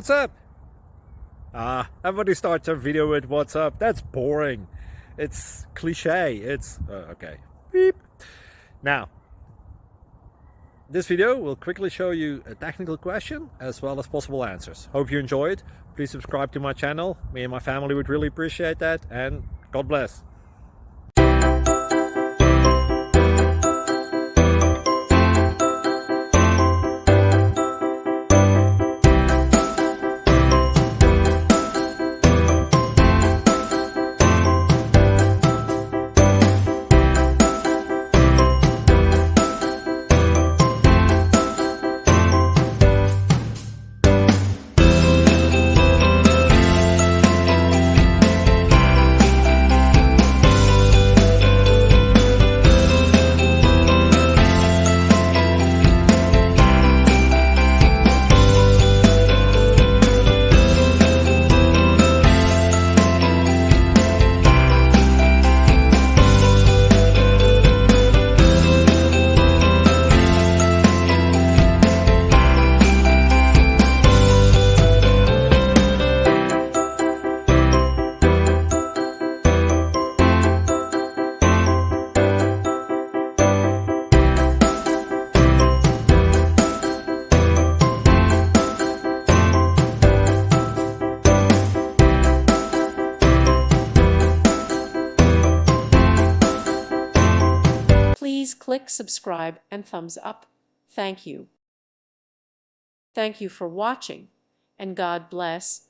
What's up? Everybody starts a video with what's up. That's boring. It's cliche. It's okay. Beep. Now, this video will quickly show you a technical question as well as possible answers. Hope you enjoy it. Please subscribe to my channel. Me and my family would really appreciate that, and God bless. Please click subscribe and thumbs up. Thank you. Thank you for watching, and God bless.